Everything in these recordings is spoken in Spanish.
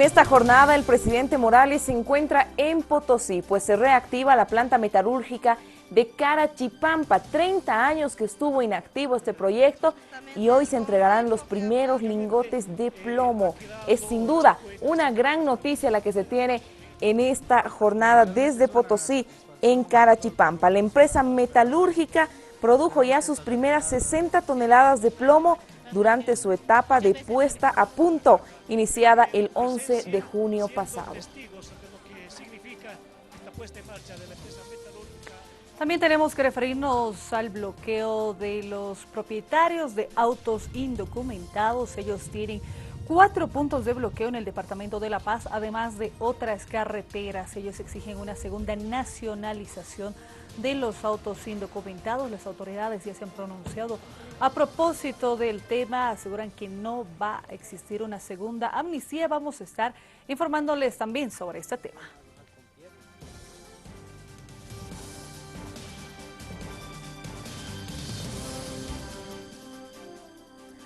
esta jornada el presidente Morales se encuentra en Potosí, pues se reactiva la planta metalúrgica de Carachipampa. 30 años que estuvo inactivo este proyecto y hoy se entregarán los primeros lingotes de plomo. Es sin duda una gran noticia la que se tiene en esta jornada desde Potosí en Carachipampa. La empresa metalúrgica produjo ya sus primeras 60 toneladas de plomo durante su etapa de puesta a punto, iniciada el 11 de junio pasado. También tenemos que referirnos al bloqueo de los propietarios de autos indocumentados. Ellos tienen 4 puntos de bloqueo en el departamento de La Paz, además de otras carreteras. Ellos exigen una segunda nacionalización de los autos indocumentados. Las autoridades ya se han pronunciado a propósito del tema, aseguran que no va a existir una segunda amnistía. Vamos a estar informándoles también sobre este tema.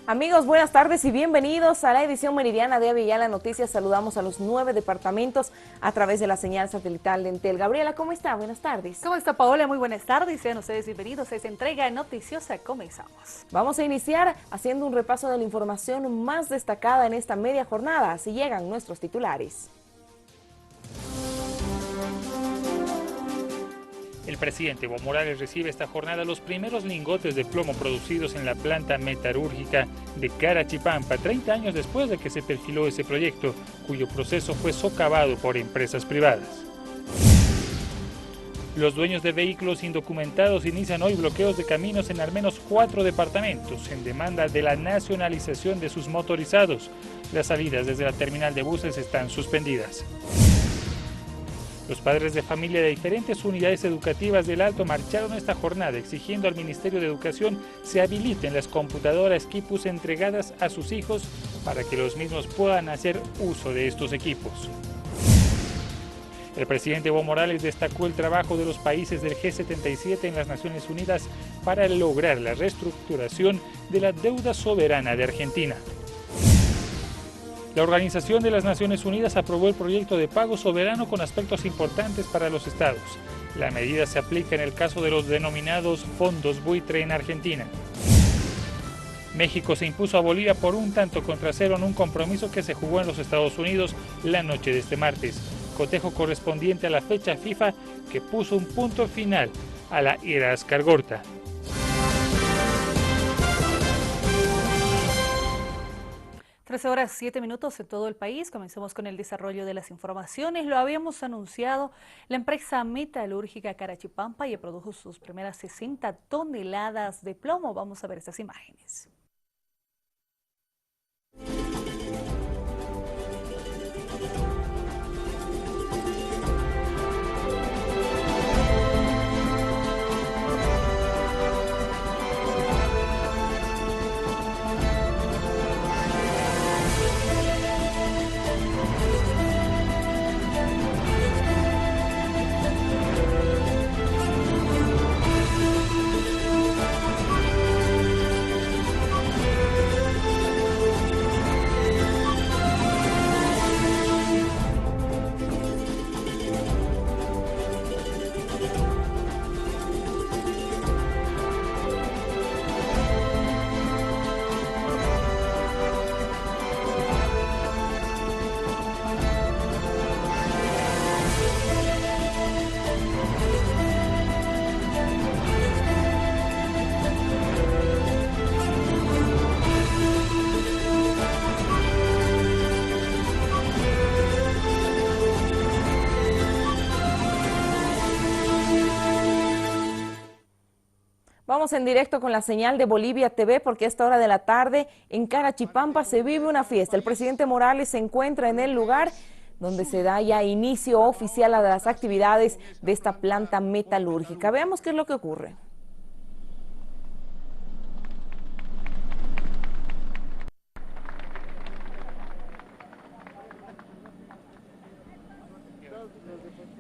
Amigos, buenas tardes y bienvenidos a la edición meridiana de Avellana Noticias. Saludamos a los 9 departamentos a través de la señal satelital de Entel. Gabriela, ¿cómo está? Buenas tardes. ¿Cómo está, Paola? Muy buenas tardes. Sean ustedes bienvenidos a esta entrega noticiosa. Comenzamos. Vamos a iniciar haciendo un repaso de la información más destacada en esta media jornada. Así llegan nuestros titulares. El presidente Evo Morales recibe esta jornada los primeros lingotes de plomo producidos en la planta metalúrgica de Carachipampa, 30 años después de que se perfiló ese proyecto, cuyo proceso fue socavado por empresas privadas. Los dueños de vehículos indocumentados inician hoy bloqueos de caminos en al menos 4 departamentos en demanda de la nacionalización de sus motorizados. Las salidas desde la terminal de buses están suspendidas. Los padres de familia de diferentes unidades educativas del Alto marcharon esta jornada exigiendo al Ministerio de Educación se habiliten las computadoras Quipus entregadas a sus hijos para que los mismos puedan hacer uso de estos equipos. El presidente Evo Morales destacó el trabajo de los países del G77 en las Naciones Unidas para lograr la reestructuración de la deuda soberana de Argentina. La Organización de las Naciones Unidas aprobó el proyecto de pago soberano con aspectos importantes para los estados. La medida se aplica en el caso de los denominados fondos buitre en Argentina. México se impuso a Bolivia por 1-0 en un compromiso que se jugó en los Estados Unidos la noche de este martes. Cotejo correspondiente a la fecha FIFA que puso un punto final a la era Ascargorta. Horas 7 minutos en todo el país. Comencemos con el desarrollo de las informaciones. Lo habíamos anunciado, la empresa metalúrgica Carachipampa ya produjo sus primeras 60 toneladas de plomo. Vamos a ver estas imágenes. Vamos en directo con la señal de Bolivia TV porque a esta hora de la tarde en Carachipampa se vive una fiesta. El presidente Morales se encuentra en el lugar donde se da ya inicio oficial a las actividades de esta planta metalúrgica. Veamos qué es lo que ocurre.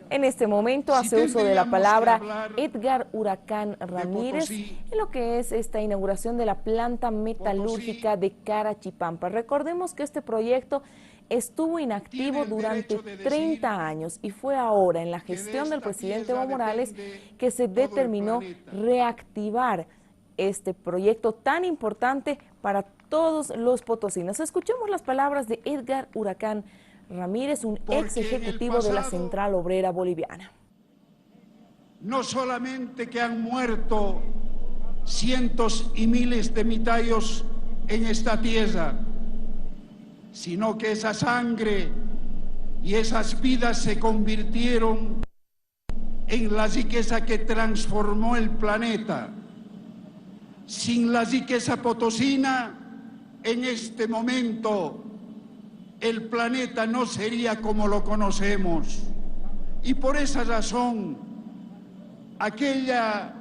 En este momento hace uso de la palabra Edgar Huracán Ramírez en lo que es esta inauguración de la planta metalúrgica de Carachipampa. Recordemos que este proyecto estuvo inactivo durante 30 años y fue ahora en la gestión del presidente Evo Morales que se determinó reactivar este proyecto tan importante para todos los potosinos. Escuchemos las palabras de Edgar Huracán Ramírez, un ex ejecutivo de la Central Obrera Boliviana. No solamente que han muerto cientos y miles de mitayos en esta tierra, sino que esa sangre y esas vidas se convirtieron en la riqueza que transformó el planeta. Sin la riqueza potosina, en este momento, el planeta no sería como lo conocemos. Y por esa razón, aquella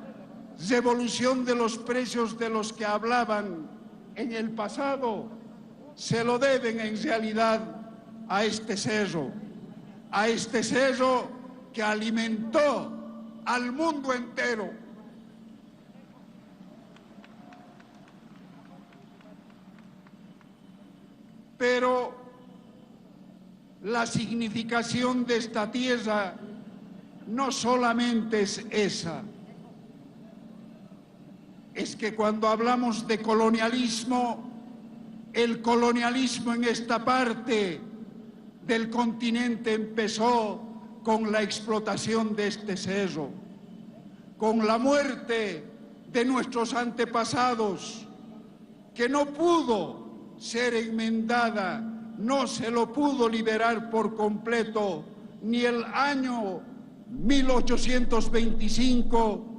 revolución de los precios de los que hablaban en el pasado, se lo deben en realidad a este cerro que alimentó al mundo entero. Pero la significación de esta tierra no solamente es esa. Es que cuando hablamos de colonialismo, el colonialismo en esta parte del continente empezó con la explotación de este cerro, con la muerte de nuestros antepasados, que no pudo ser enmendada, no se lo pudo liberar por completo, ni el año 1825.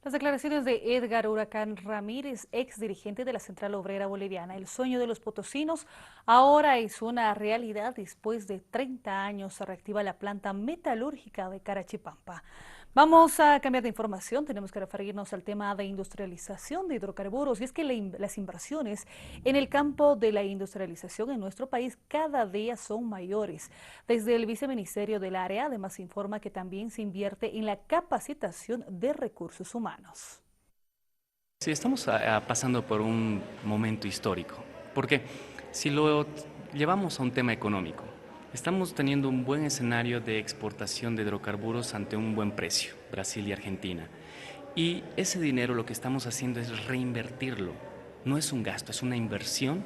Las declaraciones de Edgar Huracán Ramírez, ex dirigente de la Central Obrera Boliviana. El sueño de los potosinos ahora es una realidad. Después de 30 años se reactiva la planta metalúrgica de Carachipampa. Vamos a cambiar de información, tenemos que referirnos al tema de industrialización de hidrocarburos, y es que las inversiones en el campo de la industrialización en nuestro país cada día son mayores. Desde el viceministerio del área, además, se informa que también se invierte en la capacitación de recursos humanos. Sí, estamos pasando por un momento histórico, porque si lo llevamos a un tema económico, estamos teniendo un buen escenario de exportación de hidrocarburos ante un buen precio, Brasil y Argentina. Y ese dinero lo que estamos haciendo es reinvertirlo. No es un gasto, es una inversión.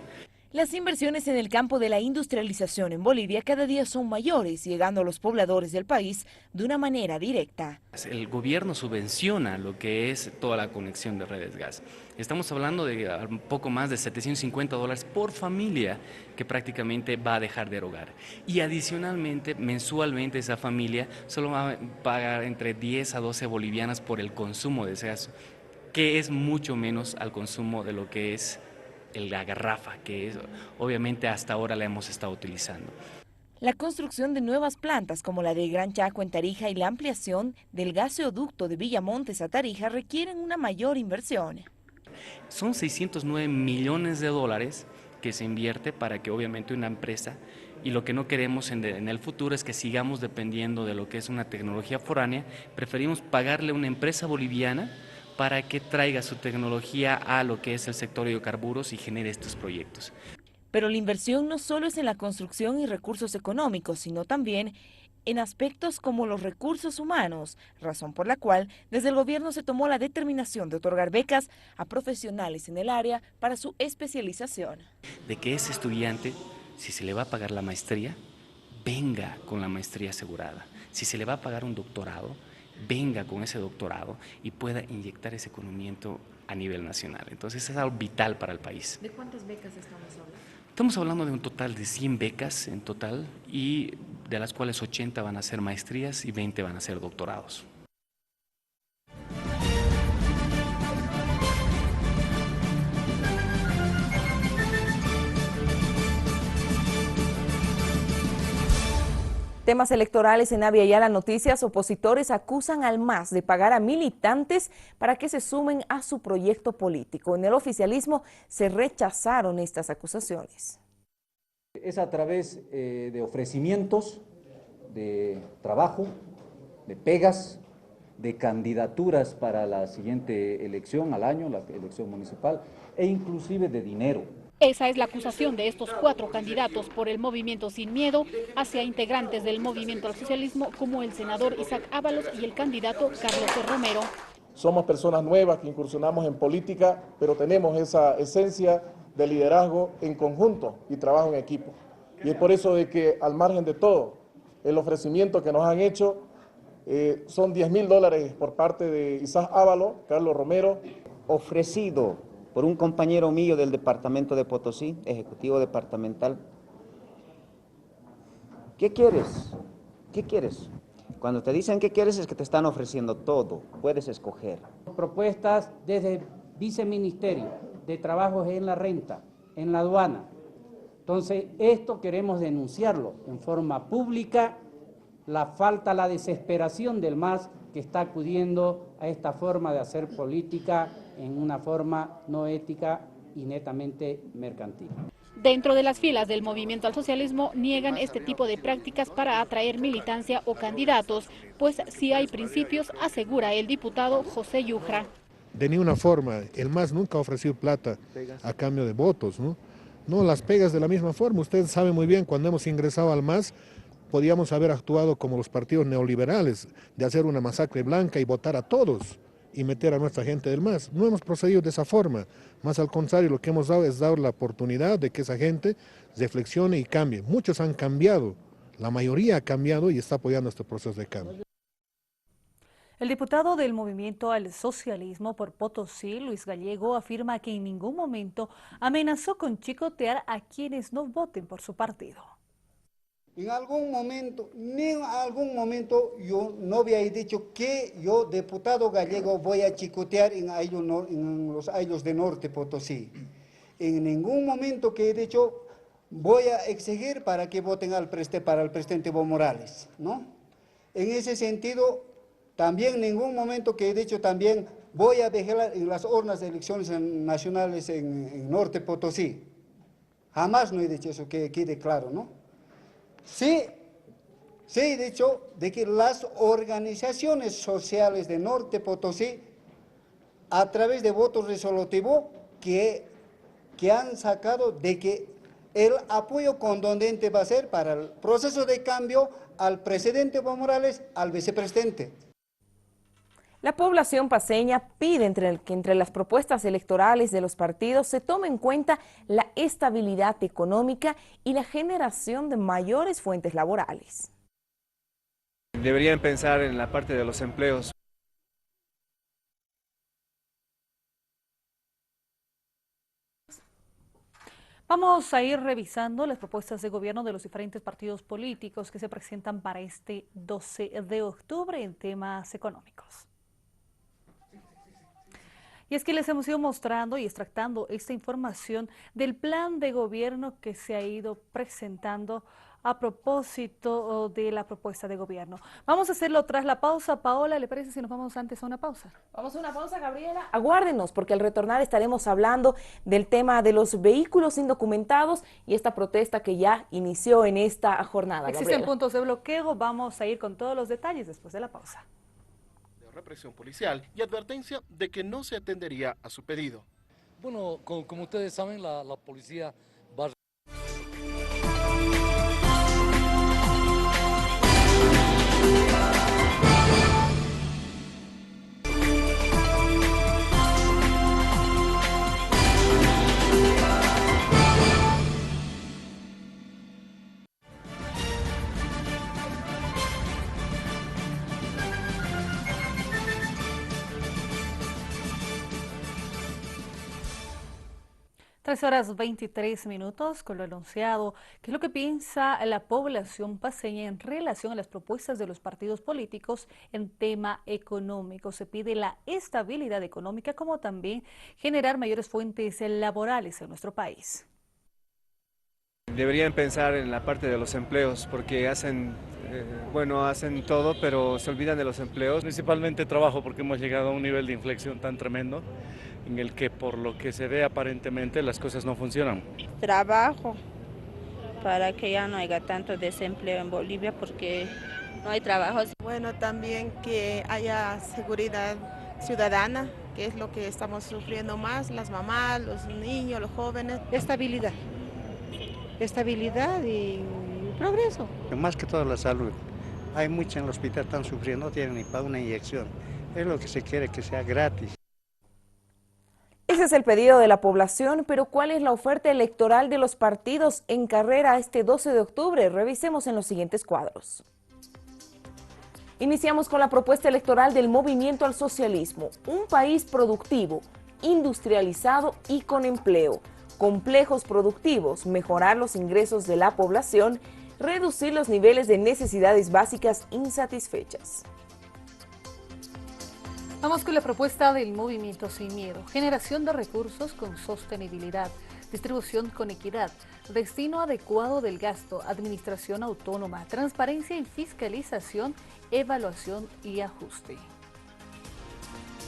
Las inversiones en el campo de la industrialización en Bolivia cada día son mayores, llegando a los pobladores del país de una manera directa. El gobierno subvenciona lo que es toda la conexión de redes gas. Estamos hablando de un poco más de $750 por familia que prácticamente va a dejar de erogar. Y adicionalmente, mensualmente esa familia solo va a pagar entre 10 a 12 bolivianas por el consumo de ese gas, que es mucho menos al consumo de lo que es la garrafa, que es, obviamente hasta ahora la hemos estado utilizando. La construcción de nuevas plantas como la de Gran Chaco en Tarija y la ampliación del gaseoducto de Villamontes a Tarija requieren una mayor inversión. Son $609 millones que se invierte para que obviamente una empresa, y lo que no queremos en el futuro es que sigamos dependiendo de lo que es una tecnología foránea, preferimos pagarle a una empresa boliviana para que traiga su tecnología a lo que es el sector de hidrocarburos y genere estos proyectos. Pero la inversión no solo es en la construcción y recursos económicos, sino también en aspectos como los recursos humanos, razón por la cual desde el gobierno se tomó la determinación de otorgar becas a profesionales en el área para su especialización. De que ese estudiante, si se le va a pagar la maestría, venga con la maestría asegurada. Si se le va a pagar un doctorado, venga con ese doctorado y pueda inyectar ese conocimiento a nivel nacional. Entonces es algo vital para el país. ¿De cuántas becas estamos hablando? Estamos hablando de un total de 100 becas en total, y de las cuales 80 van a ser maestrías y 20 van a ser doctorados. Temas electorales en Avia Yala Noticias. Opositores acusan al MAS de pagar a militantes para que se sumen a su proyecto político. En el oficialismo se rechazaron estas acusaciones. Es a través de ofrecimientos de trabajo, de pegas, de candidaturas para la siguiente elección al año, la elección municipal, e inclusive de dinero. Esa es la acusación de estos 4 candidatos por el Movimiento Sin Miedo hacia integrantes del Movimiento al Socialismo como el senador Isaac Ábalos y el candidato Carlos Romero. Somos personas nuevas que incursionamos en política, pero tenemos esa esencia de liderazgo en conjunto y trabajo en equipo. Y es por eso de que, al margen de todo, el ofrecimiento que nos han hecho son $10.000 por parte de Isaac Ábalos, Carlos Romero. Ofrecido por un compañero mío del departamento de Potosí, ejecutivo departamental. ¿Qué quieres? ¿Qué quieres? Cuando te dicen qué quieres es que te están ofreciendo todo, puedes escoger. Propuestas desde viceministerio de trabajos en la renta, en la aduana. Entonces, esto queremos denunciarlo en forma pública, la falta, la desesperación del MAS que está acudiendo a esta forma de hacer política en una forma no ética y netamente mercantil. Dentro de las filas del Movimiento al Socialismo niegan este tipo de prácticas para atraer militancia o candidatos, pues si hay principios, asegura el diputado José Yujra. De ninguna forma, el MAS nunca ha ofrecido plata a cambio de votos, ¿no? No, las pegas de la misma forma. Usted sabe muy bien, cuando hemos ingresado al MAS, podíamos haber actuado como los partidos neoliberales, de hacer una masacre blanca y votar a todos y meter a nuestra gente del MAS. No hemos procedido de esa forma, más al contrario, lo que hemos dado es dar la oportunidad de que esa gente reflexione y cambie. Muchos han cambiado, la mayoría ha cambiado y está apoyando este proceso de cambio. El diputado del Movimiento al Socialismo por Potosí, Luis Gallego, afirma que en ningún momento amenazó con chicotear a quienes no voten por su partido. En algún momento, ni en algún momento yo no había dicho que yo, diputado gallego, voy a chicotear en los ayllus de Norte Potosí. En ningún momento que he dicho voy a exigir para que voten para el presidente Evo Morales, ¿no? En ese sentido, también en ningún momento que he dicho también voy a dejar en las urnas de elecciones nacionales en Norte Potosí. Jamás no he dicho eso, que quede claro, ¿no? Sí, he dicho de que las organizaciones sociales de Norte Potosí, a través de votos resolutivos, que han sacado de que el apoyo contundente va a ser para el proceso de cambio al presidente Evo Morales, al vicepresidente. La población paceña pide que entre las propuestas electorales de los partidos se tome en cuenta la estabilidad económica y la generación de mayores fuentes laborales. Deberían pensar en la parte de los empleos. Vamos a ir revisando las propuestas de gobierno de los diferentes partidos políticos que se presentan para este 12 de octubre en temas económicos. Y es que les hemos ido mostrando y extractando esta información del plan de gobierno que se ha ido presentando a propósito de la propuesta de gobierno. Vamos a hacerlo tras la pausa. Paola, ¿le parece si nos vamos antes a una pausa? Vamos a una pausa, Gabriela. Aguárdenos, porque al retornar estaremos hablando del tema de los vehículos indocumentados y esta protesta que ya inició en esta jornada. Existen Gabriela. puntos de bloqueo. Vamos a ir con todos los detalles después de la pausa. Represión policial y advertencia de que no se atendería a su pedido. Bueno, como ustedes saben, la policía va a... Horas 23 minutos con lo anunciado. ¿Qué es lo que piensa la población paceña en relación a las propuestas de los partidos políticos en tema económico? Se pide la estabilidad económica como también generar mayores fuentes laborales en nuestro país. Deberían pensar en la parte de los empleos porque hacen todo, pero se olvidan de los empleos. Principalmente trabajo, porque hemos llegado a un nivel de inflexión tan tremendo en el que, por lo que se ve aparentemente, las cosas no funcionan. Trabajo para que ya no haya tanto desempleo en Bolivia, porque no hay trabajo. Bueno, también que haya seguridad ciudadana, que es lo que estamos sufriendo más, las mamás, los niños, los jóvenes. Estabilidad y progreso. Más que todo la salud. Hay muchos en el hospital que están sufriendo, no tienen ni para una inyección. Es lo que se quiere, que sea gratis. Ese es el pedido de la población, pero ¿cuál es la oferta electoral de los partidos en carrera este 12 de octubre? Revisemos en los siguientes cuadros. Iniciamos con la propuesta electoral del Movimiento al Socialismo. Un país productivo, industrializado y con empleo. Complejos productivos, mejorar los ingresos de la población, reducir los niveles de necesidades básicas insatisfechas. Vamos con la propuesta del Movimiento Sin Miedo. Generación de recursos con sostenibilidad, distribución con equidad, destino adecuado del gasto, administración autónoma, transparencia y fiscalización, evaluación y ajuste.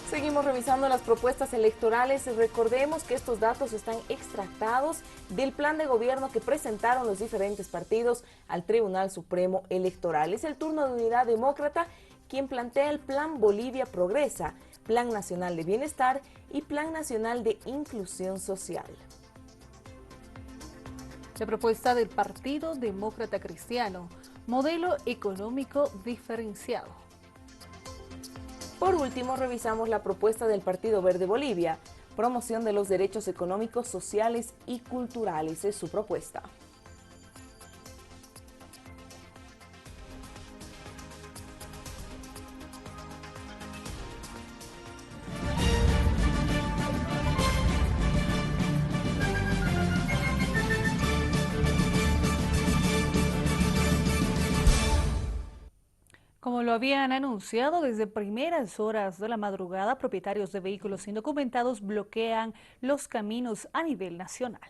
Seguimos revisando las propuestas electorales. Recordemos que estos datos están extractados del plan de gobierno que presentaron los diferentes partidos al Tribunal Supremo Electoral. Es el turno de Unidad Demócrata, quien plantea el Plan Bolivia Progresa, Plan Nacional de Bienestar y Plan Nacional de Inclusión Social. La propuesta del Partido Demócrata Cristiano, modelo económico diferenciado. Por último, revisamos la propuesta del Partido Verde Bolivia, promoción de los derechos económicos, sociales y culturales. Es su propuesta. Como lo habían anunciado, desde primeras horas de la madrugada, propietarios de vehículos indocumentados bloquean los caminos a nivel nacional.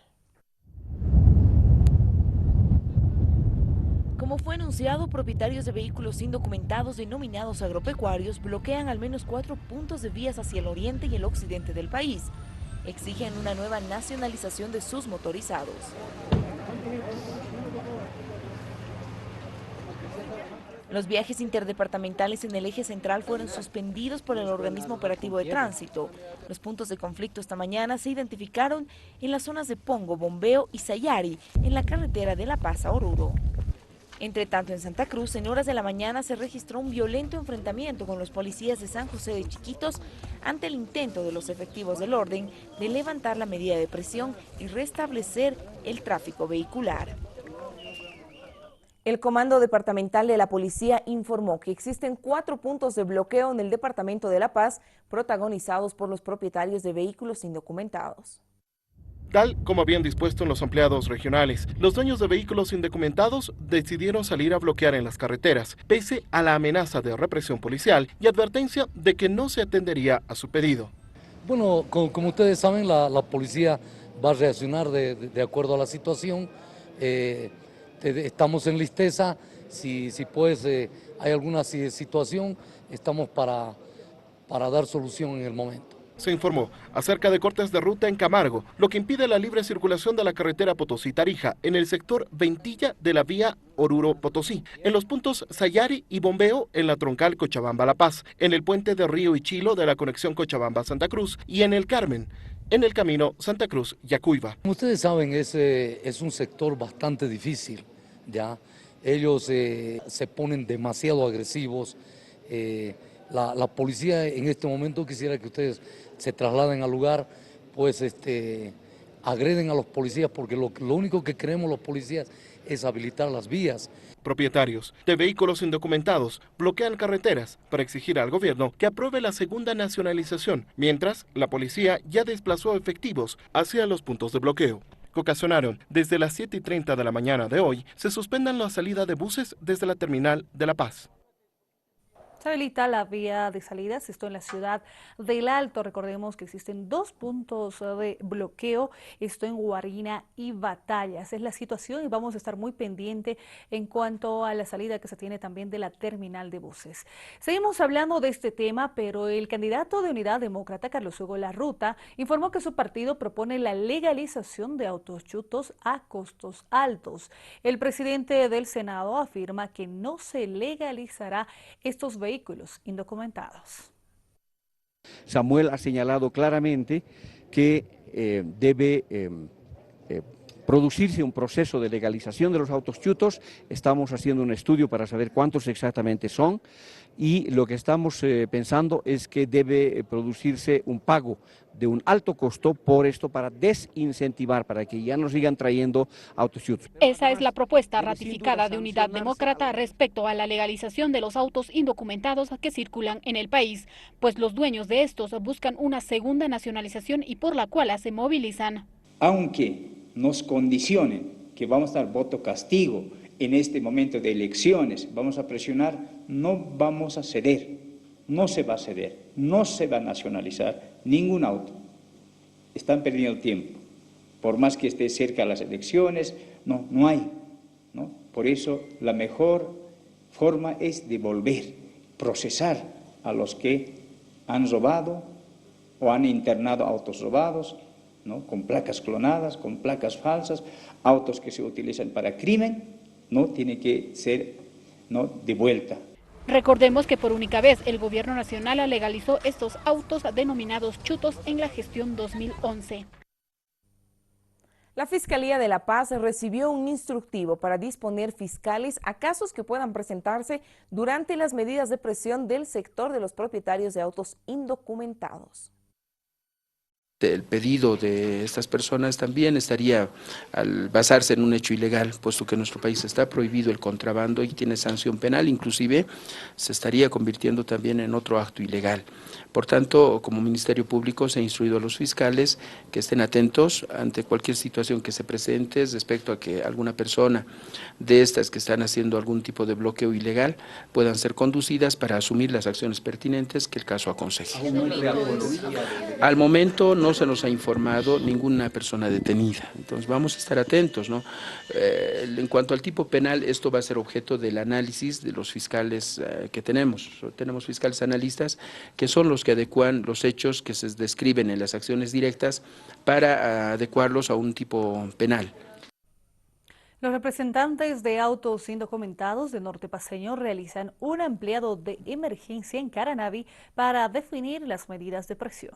Como fue anunciado, propietarios de vehículos indocumentados denominados agropecuarios bloquean al menos 4 puntos de vías hacia el oriente y el occidente del país. Exigen una nueva nacionalización de sus motorizados. Los viajes interdepartamentales en el eje central fueron suspendidos por el Organismo Operativo de Tránsito. Los puntos de conflicto esta mañana se identificaron en las zonas de Pongo, Bombeo y Sayari, en la carretera de La Paz a Oruro. Entre tanto, en Santa Cruz, en horas de la mañana se registró un violento enfrentamiento con los policías de San José de Chiquitos ante el intento de los efectivos del orden de levantar la medida de presión y restablecer el tráfico vehicular. El Comando Departamental de la Policía informó que existen 4 puntos de bloqueo en el Departamento de La Paz, protagonizados por los propietarios de vehículos indocumentados. Tal como habían dispuesto los empleados regionales, los dueños de vehículos indocumentados decidieron salir a bloquear en las carreteras, pese a la amenaza de represión policial y advertencia de que no se atendería a su pedido. Bueno, como ustedes saben, la policía va a reaccionar de acuerdo a la situación. Estamos en listeza, si pues hay alguna situación, estamos para dar solución en el momento. Se informó acerca de cortes de ruta en Camargo, lo que impide la libre circulación de la carretera Potosí-Tarija en el sector Ventilla de la vía Oruro-Potosí, en los puntos Sayari y Bombeo en la troncal Cochabamba-La Paz, en el puente de Río y Chilo de la conexión Cochabamba-Santa Cruz y en el Carmen, en el camino Santa Cruz-Yacuiba. Como ustedes saben, es un sector bastante difícil, ¿ya? Ellos se ponen demasiado agresivos. La policía en este momento, quisiera que ustedes se trasladen al lugar, pues agreden a los policías, porque lo único que queremos los policías es habilitar las vías. Propietarios de vehículos indocumentados bloquean carreteras para exigir al gobierno que apruebe la segunda nacionalización, mientras la policía ya desplazó efectivos hacia los puntos de bloqueo. Que ocasionaron desde las 7:30 de la mañana de hoy se suspendan la salida de buses desde la terminal de La Paz. Se habilita la vía de salidas, esto en la ciudad del Alto. Recordemos que existen 2 puntos de bloqueo, esto en Guarina y Batallas. Es la situación y vamos a estar muy pendiente en cuanto a la salida que se tiene también de la terminal de buses. Seguimos hablando de este tema, pero el candidato de Unidad Demócrata, Carlos Hugo Larruta, informó que su partido propone la legalización de autos chutos a costos altos. El presidente del Senado afirma que no se legalizará estos vehículos indocumentados. Samuel ha señalado claramente que debe producirse un proceso de legalización de los autos chutos. Estamos haciendo un estudio para saber cuántos exactamente son y lo que estamos pensando es que debe producirse un pago de un alto costo por esto para desincentivar, para que ya no sigan trayendo autos chutos. Esa es la propuesta ratificada de Unidad Demócrata respecto a la legalización de los autos indocumentados que circulan en el país, pues los dueños de estos buscan una segunda nacionalización y por la cual se movilizan. Aunque nos condicionen que vamos a dar voto castigo en este momento de elecciones, vamos a presionar, no vamos a ceder, no se va a ceder, no se va a nacionalizar ningún auto. Están perdiendo tiempo, por más que esté cerca de las elecciones, no hay, ¿no? Por eso la mejor forma es devolver, procesar a los que han robado o han internado autos robados, ¿no? Con placas clonadas, con placas falsas, autos que se utilizan para crimen, no tiene que ser, ¿no?, de vuelta. Recordemos que por única vez el gobierno nacional legalizó estos autos denominados chutos en la gestión 2011. La Fiscalía de La Paz recibió un instructivo para disponer fiscales a casos que puedan presentarse durante las medidas de presión del sector de los propietarios de autos indocumentados. El pedido de estas personas también estaría al basarse en un hecho ilegal, puesto que en nuestro país está prohibido el contrabando y tiene sanción penal, inclusive se estaría convirtiendo también en otro acto ilegal. Por tanto, como Ministerio Público se ha instruido a los fiscales que estén atentos ante cualquier situación que se presente respecto a que alguna persona de estas que están haciendo algún tipo de bloqueo ilegal puedan ser conducidas para asumir las acciones pertinentes que el caso aconseje. Al momento no se nos ha informado ninguna persona detenida, entonces vamos a estar atentos, ¿no? En cuanto al tipo penal, esto va a ser objeto del análisis de los fiscales que tenemos. Tenemos fiscales analistas que son los que adecuan los hechos que se describen en las acciones directas para adecuarlos a un tipo penal. Los representantes de autos indocumentados de Norte Paceño realizan un ampliado de emergencia en Caranavi para definir las medidas de presión.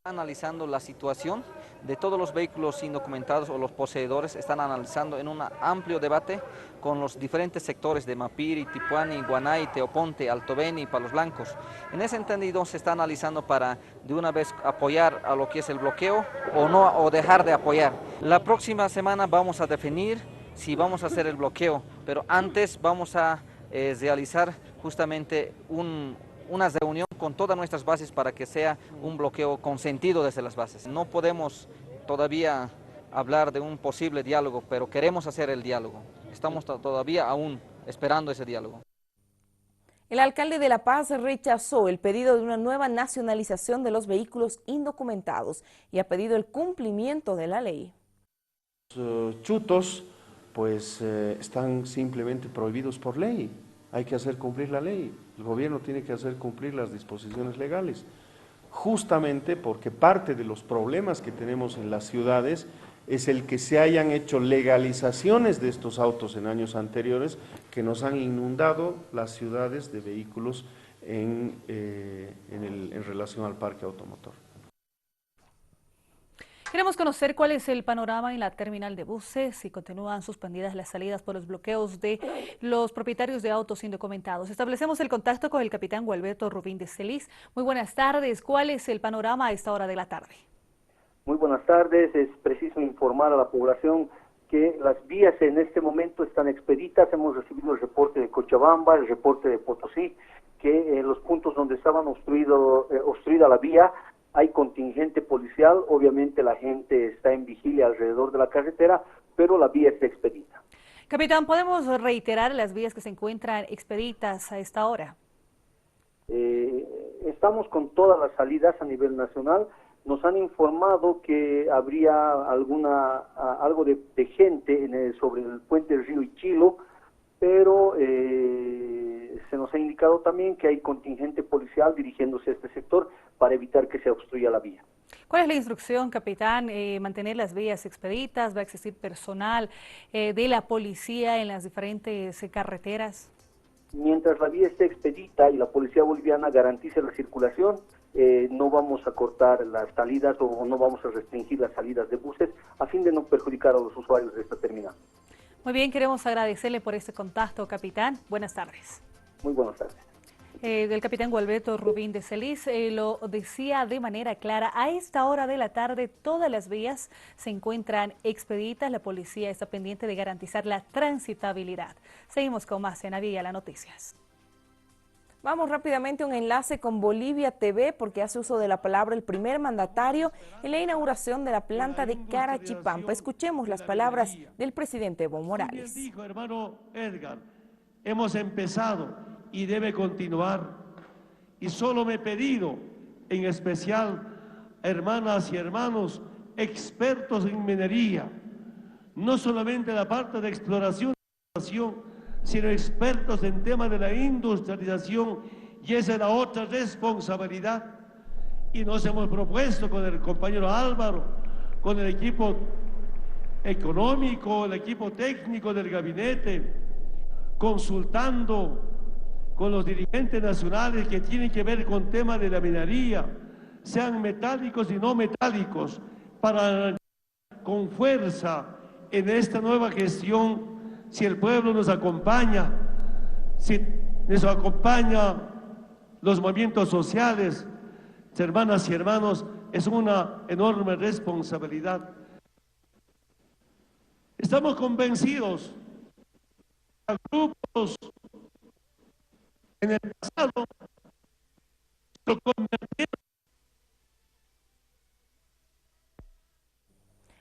Analizando la situación de todos los vehículos indocumentados o los poseedores, están analizando en un amplio debate con los diferentes sectores de Mapiri, Tipuani, Guanay, Teoponte, Alto Beni y Palos Blancos. En ese entendido se está analizando para de una vez apoyar a lo que es el bloqueo o no, o dejar de apoyar. La próxima semana vamos a definir si vamos a hacer el bloqueo, pero antes vamos a realizar justamente una reunión con todas nuestras bases para que sea un bloqueo consentido desde las bases. No podemos todavía hablar de un posible diálogo, pero queremos hacer el diálogo. Estamos todavía aún esperando ese diálogo. El alcalde de La Paz rechazó el pedido de una nueva nacionalización de los vehículos indocumentados y ha pedido el cumplimiento de la ley. Los chutos pues están simplemente prohibidos por ley. Hay que hacer cumplir la ley, el gobierno tiene que hacer cumplir las disposiciones legales, justamente porque parte de los problemas que tenemos en las ciudades es el que se hayan hecho legalizaciones de estos autos en años anteriores que nos han inundado las ciudades de vehículos en relación al parque automotor. Queremos conocer cuál es el panorama en la terminal de buses, si continúan suspendidas las salidas por los bloqueos de los propietarios de autos indocumentados. Establecemos el contacto con el capitán Gualberto Rubín de Celis. Muy buenas tardes. ¿Cuál es el panorama a esta hora de la tarde? Muy buenas tardes. Es preciso informar a la población que las vías en este momento están expeditas. Hemos recibido el reporte de Cochabamba, el reporte de Potosí, que en los puntos donde estaban obstruida la vía, hay contingente policial, obviamente la gente está en vigilia alrededor de la carretera, pero la vía está expedita. Capitán, ¿podemos reiterar las vías que se encuentran expeditas a esta hora? Estamos con todas las salidas a nivel nacional. Nos han informado que habría algo de gente sobre el puente del río Ichilo, pero se nos ha indicado también que hay contingente policial dirigiéndose a este sector para evitar que se obstruya la vía. ¿Cuál es la instrucción, capitán? ¿Mantener las vías expeditas? ¿Va a existir personal de la policía en las diferentes carreteras? Mientras la vía esté expedita y la policía boliviana garantice la circulación, no vamos a cortar las salidas o no vamos a restringir las salidas de buses a fin de no perjudicar a los usuarios de esta terminal. Muy bien, queremos agradecerle por este contacto, capitán. Buenas tardes. Muy buenas tardes. El capitán Gualberto Rubín de Celis lo decía de manera clara, a esta hora de la tarde todas las vías se encuentran expeditas, la policía está pendiente de garantizar la transitabilidad. Seguimos con más en Avia las Noticias. Vamos rápidamente a un enlace con Bolivia TV porque hace uso de la palabra el primer mandatario en la inauguración de la planta de Carachipampa. Escuchemos las palabras del presidente Evo Morales. Dijo, hermano Edgar, hemos empezado y debe continuar. Y solo me he pedido, en especial, hermanas y hermanos expertos en minería, no solamente la parte de exploración, sino expertos en temas de la industrialización, y esa es la otra responsabilidad. Y nos hemos propuesto con el compañero Álvaro, con el equipo económico, el equipo técnico del gabinete, consultando con los dirigentes nacionales que tienen que ver con temas de la minería, sean metálicos y no metálicos, para con fuerza en esta nueva gestión. Si el pueblo nos acompaña, si nos acompaña los movimientos sociales, hermanas y hermanos, es una enorme responsabilidad. Estamos convencidos que grupos en el pasado lo convirtieron.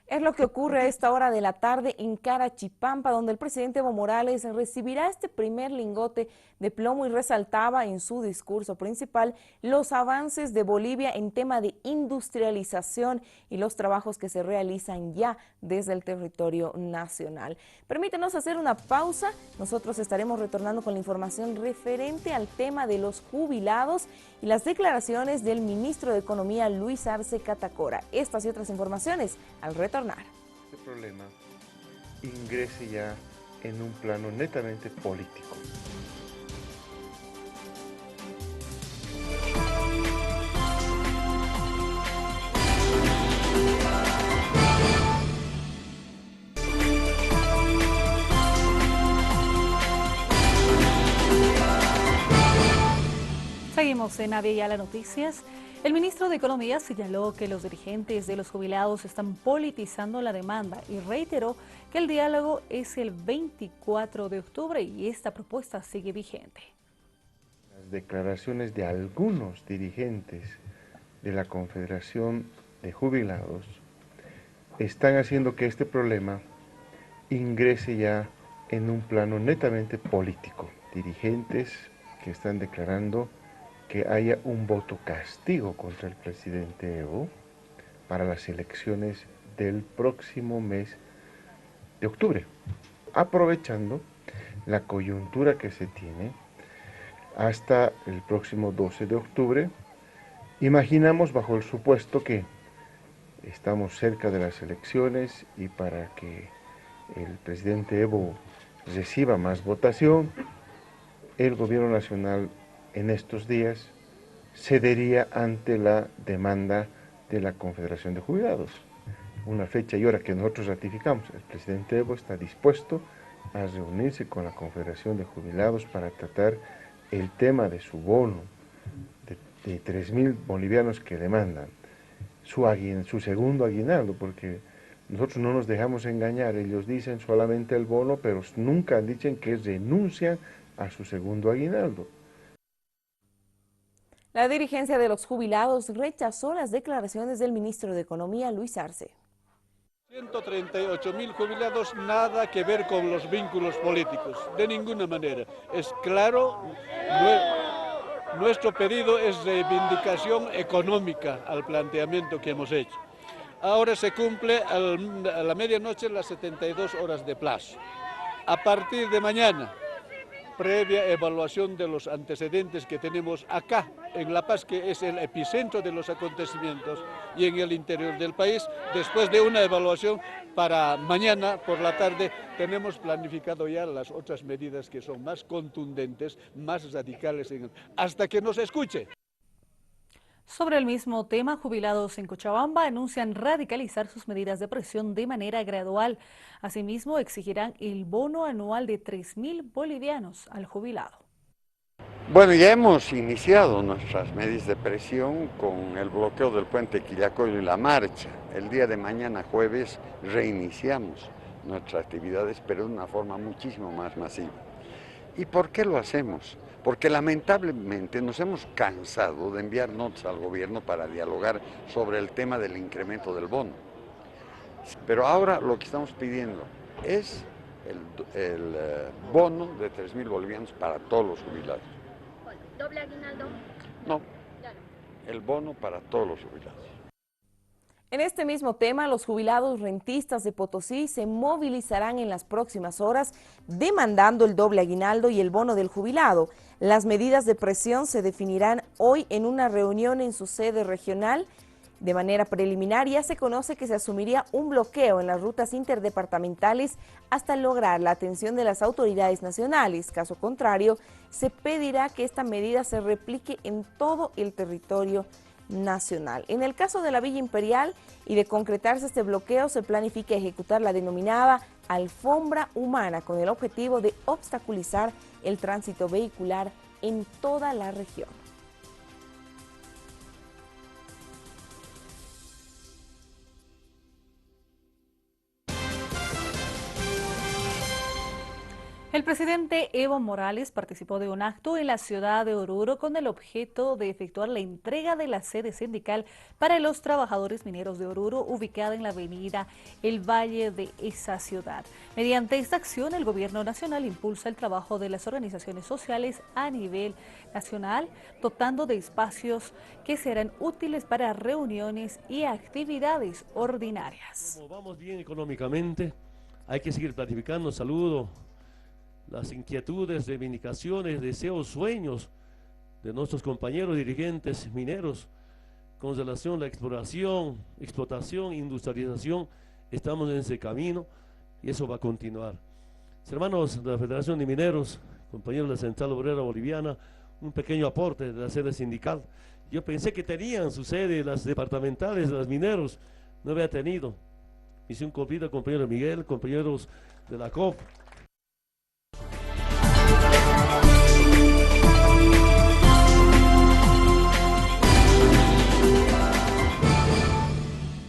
Es lo que ocurre a esta hora de la tarde en Carachipampa, donde el presidente Evo Morales recibirá este primer lingote de plomo y resaltaba en su discurso principal los avances de Bolivia en tema de industrialización y los trabajos que se realizan ya desde el territorio nacional. Permítanos hacer una pausa, nosotros estaremos retornando con la información referente al tema de los jubilados y las declaraciones del ministro de Economía Luis Arce Catacora. Estas y otras informaciones al retornar. Este problema ingrese ya en un plano netamente político. Seguimos en Avia las Noticias. El ministro de Economía señaló que los dirigentes de los jubilados están politizando la demanda y reiteró que el diálogo es el 24 de octubre y esta propuesta sigue vigente. Las declaraciones de algunos dirigentes de la Confederación de Jubilados están haciendo que este problema ingrese ya en un plano netamente político. Dirigentes que están declarando que haya un voto castigo contra el presidente Evo para las elecciones del próximo mes de octubre, aprovechando la coyuntura que se tiene hasta el próximo 12 de octubre. Imaginamos bajo el supuesto que estamos cerca de las elecciones y para que el presidente Evo reciba más votación, el gobierno nacional en estos días cedería ante la demanda de la Confederación de Jubilados. Una fecha y hora que nosotros ratificamos. El presidente Evo está dispuesto a reunirse con la Confederación de Jubilados para tratar el tema de su bono de 3.000 bolivianos que demandan, su segundo aguinaldo, porque nosotros no nos dejamos engañar. Ellos dicen solamente el bono, pero nunca dicen que renuncian a su segundo aguinaldo. La dirigencia de los jubilados rechazó las declaraciones del ministro de Economía, Luis Arce. 138.000 jubilados, nada que ver con los vínculos políticos, de ninguna manera. Es claro, nuestro pedido es reivindicación económica al planteamiento que hemos hecho. Ahora se cumple a la medianoche las 72 horas de plazo. A partir de mañana, previa evaluación de los antecedentes que tenemos acá en La Paz, que es el epicentro de los acontecimientos, y en el interior del país, después de una evaluación para mañana por la tarde, tenemos planificado ya las otras medidas que son más contundentes, más radicales, hasta que nos escuche. Sobre el mismo tema, jubilados en Cochabamba anuncian radicalizar sus medidas de presión de manera gradual. Asimismo, exigirán el bono anual de 3.000 bolivianos al jubilado. Bueno, ya hemos iniciado nuestras medidas de presión con el bloqueo del puente Quillacollo y la marcha. El día de mañana, jueves, reiniciamos nuestras actividades, pero de una forma muchísimo más masiva. ¿Y por qué lo hacemos? Porque lamentablemente nos hemos cansado de enviar notas al gobierno para dialogar sobre el tema del incremento del bono. Pero ahora lo que estamos pidiendo es el bono de 3.000 bolivianos para todos los jubilados. ¿Doble aguinaldo? No, el bono para todos los jubilados. En este mismo tema, los jubilados rentistas de Potosí se movilizarán en las próximas horas demandando el doble aguinaldo y el bono del jubilado. Las medidas de presión se definirán hoy en una reunión en su sede regional. De manera preliminar ya se conoce que se asumiría un bloqueo en las rutas interdepartamentales hasta lograr la atención de las autoridades nacionales. Caso contrario, se pedirá que esta medida se replique en todo el territorio nacional. En el caso de la Villa Imperial y de concretarse este bloqueo, se planifica ejecutar la denominada alfombra humana con el objetivo de obstaculizar el tránsito vehicular en toda la región. El presidente Evo Morales participó de un acto en la ciudad de Oruro con el objeto de efectuar la entrega de la sede sindical para los trabajadores mineros de Oruro, ubicada en la avenida El Valle de esa ciudad. Mediante esta acción, el gobierno nacional impulsa el trabajo de las organizaciones sociales a nivel nacional, dotando de espacios que serán útiles para reuniones y actividades ordinarias. Como vamos bien económicamente, hay que seguir planificando. Saludo las inquietudes, reivindicaciones, deseos, sueños de nuestros compañeros dirigentes mineros con relación a la exploración, explotación, industrialización. Estamos en ese camino y eso va a continuar. Hermanos de la Federación de Mineros, compañeros de la Central Obrera Boliviana, un pequeño aporte de la sede sindical. Yo pensé que tenían su sede, las departamentales de los mineros, no había tenido. Hice un convite al compañero Miguel, compañeros de la COP.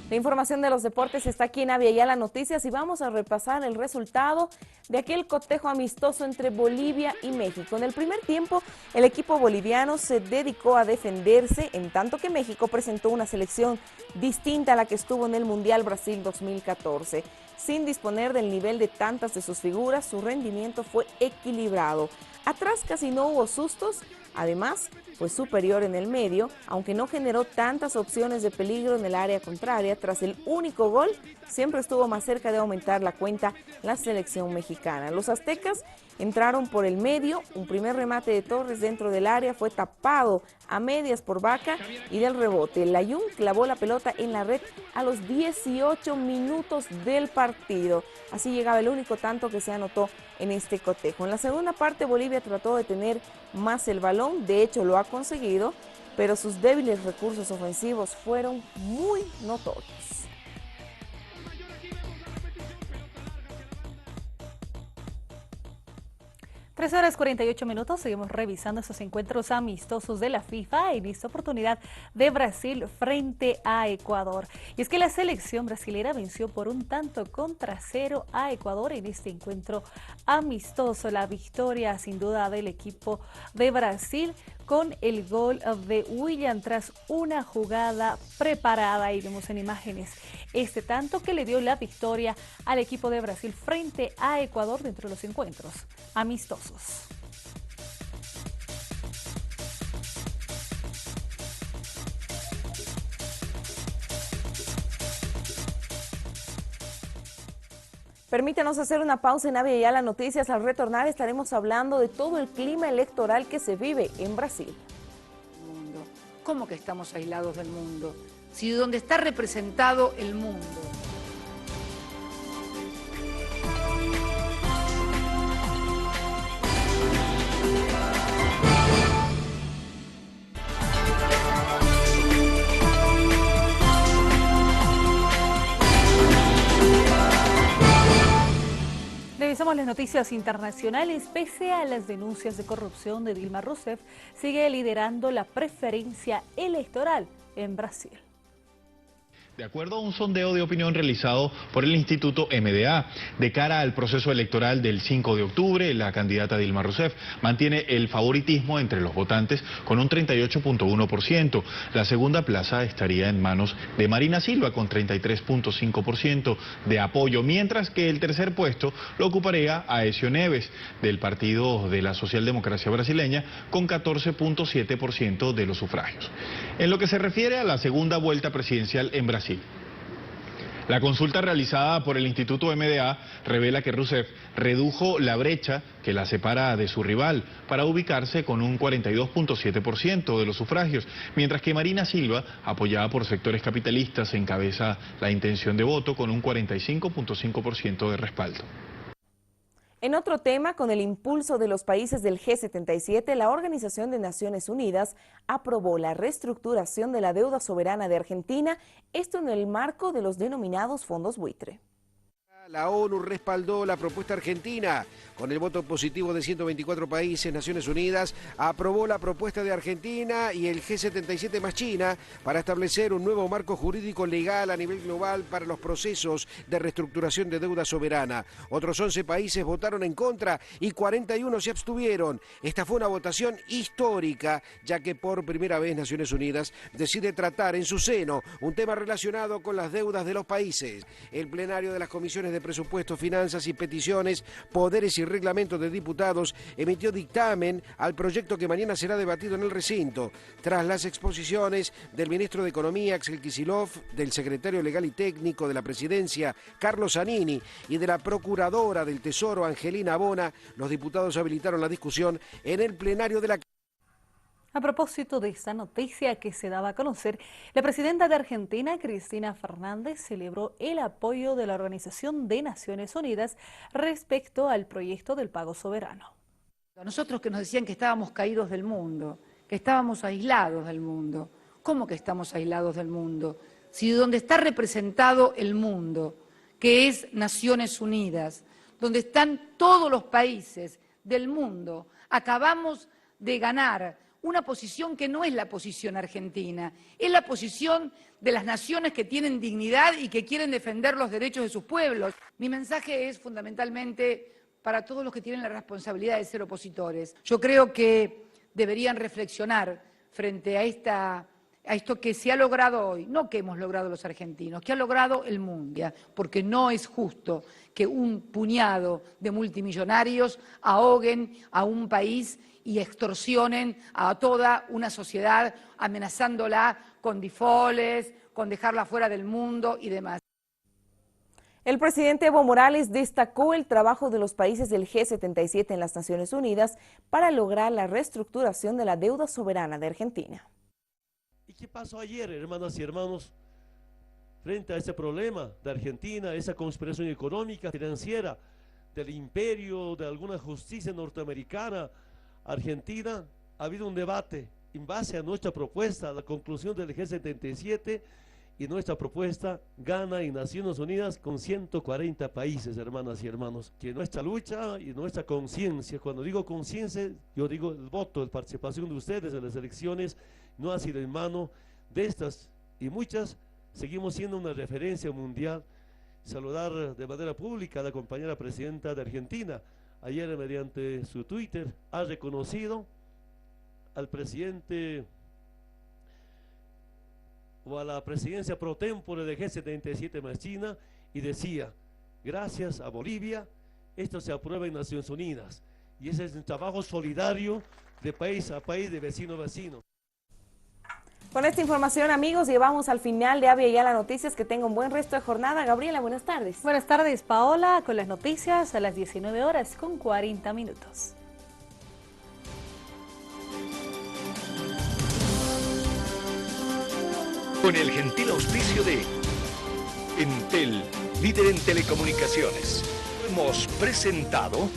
La información de los deportes está aquí en Avia Yala Noticias y vamos a repasar el resultado de aquel cotejo amistoso entre Bolivia y México. En el primer tiempo, el equipo boliviano se dedicó a defenderse, en tanto que México presentó una selección distinta a la que estuvo en el Mundial Brasil 2014. Sin disponer del nivel de tantas de sus figuras, su rendimiento fue equilibrado. Atrás casi no hubo sustos, además fue superior en el medio, aunque no generó tantas opciones de peligro en el área contraria. Tras el único gol, siempre estuvo más cerca de aumentar la cuenta la selección mexicana. Los aztecas entraron por el medio, un primer remate de Torres dentro del área fue tapado a medias por Vaca y del rebote. Layún clavó la pelota en la red a los 18 minutos del partido. Así llegaba el único tanto que se anotó en este cotejo. En la segunda parte, Bolivia trató de tener más el balón, de hecho lo ha conseguido, pero sus débiles recursos ofensivos fueron muy notorios. 3:48, seguimos revisando estos encuentros amistosos de la FIFA en esta oportunidad de Brasil frente a Ecuador. Y es que la selección brasilera venció por 1-0 a Ecuador en este encuentro amistoso. La victoria sin duda del equipo de Brasil con el gol de William tras una jugada preparada. Y vemos en imágenes este tanto que le dio la victoria al equipo de Brasil frente a Ecuador dentro de los encuentros amistosos. Permítanos hacer una pausa en Avia Yala Noticias. Al retornar estaremos hablando de todo el clima electoral que se vive en Brasil. ¿Cómo que estamos aislados del mundo? Si donde está representado el mundo. Pasamos a las noticias internacionales. Pese a las denuncias de corrupción de Dilma Rousseff, sigue liderando la preferencia electoral en Brasil. De acuerdo a un sondeo de opinión realizado por el Instituto MDA, de cara al proceso electoral del 5 de octubre, la candidata Dilma Rousseff mantiene el favoritismo entre los votantes con un 38.1%. La segunda plaza estaría en manos de Marina Silva con 33.5% de apoyo, mientras que el tercer puesto lo ocuparía Aécio Neves del Partido de la Socialdemocracia Brasileña con 14.7% de los sufragios. En lo que se refiere a la segunda vuelta presidencial en Brasil, la consulta realizada por el Instituto MDA revela que Rousseff redujo la brecha que la separa de su rival para ubicarse con un 42.7% de los sufragios, mientras que Marina Silva, apoyada por sectores capitalistas, encabeza la intención de voto con un 45.5% de respaldo. En otro tema, con el impulso de los países del G77, la Organización de Naciones Unidas aprobó la reestructuración de la deuda soberana de Argentina, esto en el marco de los denominados fondos buitre. La ONU respaldó la propuesta argentina. Con el voto positivo de 124 países, Naciones Unidas aprobó la propuesta de Argentina y el G77 más China para establecer un nuevo marco jurídico legal a nivel global para los procesos de reestructuración de deuda soberana. Otros 11 países votaron en contra y 41 se abstuvieron. Esta fue una votación histórica, ya que por primera vez Naciones Unidas decide tratar en su seno un tema relacionado con las deudas de los países. El plenario de las comisiones de Presupuesto, Finanzas y Peticiones, Poderes y Reglamentos de Diputados emitió dictamen al proyecto que mañana será debatido en el recinto. Tras las exposiciones del ministro de Economía, Axel Kicillof, del secretario legal y técnico de la Presidencia, Carlos Zanini, y de la procuradora del Tesoro, Angelina Bona, los diputados habilitaron la discusión en el plenario de la Cámara. A propósito de esta noticia que se daba a conocer, la presidenta de Argentina, Cristina Fernández, celebró el apoyo de la Organización de Naciones Unidas respecto al proyecto del pago soberano. A nosotros que nos decían que estábamos caídos del mundo, que estábamos aislados del mundo. ¿Cómo que estamos aislados del mundo? Si donde está representado el mundo, que es Naciones Unidas, donde están todos los países del mundo, acabamos de ganar una posición que no es la posición argentina, es la posición de las naciones que tienen dignidad y que quieren defender los derechos de sus pueblos. Mi mensaje es fundamentalmente para todos los que tienen la responsabilidad de ser opositores. Yo creo que deberían reflexionar frente a esto que se ha logrado hoy, no que hemos logrado los argentinos, que ha logrado el mundo, porque no es justo que un puñado de multimillonarios ahoguen a un país y extorsionen a toda una sociedad, amenazándola con defaults, con dejarla fuera del mundo y demás. El presidente Evo Morales destacó el trabajo de los países del G77 en las Naciones Unidas para lograr la reestructuración de la deuda soberana de Argentina. ¿Y qué pasó ayer, hermanas y hermanos? Frente a ese problema de Argentina, esa conspiración económica, financiera, del imperio, de alguna justicia norteamericana, Argentina, ha habido un debate en base a nuestra propuesta, la conclusión del G77, y nuestra propuesta gana en Naciones Unidas con 140 países, hermanas y hermanos. Que nuestra lucha y nuestra conciencia, cuando digo conciencia, yo digo el voto, la participación de ustedes en las elecciones, no ha sido en mano de estas y muchas. Seguimos siendo una referencia mundial. Saludar de manera pública a la compañera presidenta de Argentina. Ayer, mediante su Twitter, ha reconocido al presidente o a la presidencia pro tempore de G77 más China y decía: gracias a Bolivia, esto se aprueba en Naciones Unidas. Y ese es un trabajo solidario de país a país, de vecino a vecino. Con esta información, amigos, llegamos al final de Avia Yala Noticias. Que tengan un buen resto de jornada. Gabriela, buenas tardes. Buenas tardes, Paola, con las noticias a las 19 horas con 40 minutos. Con el gentil auspicio de Entel, líder en telecomunicaciones, hemos presentado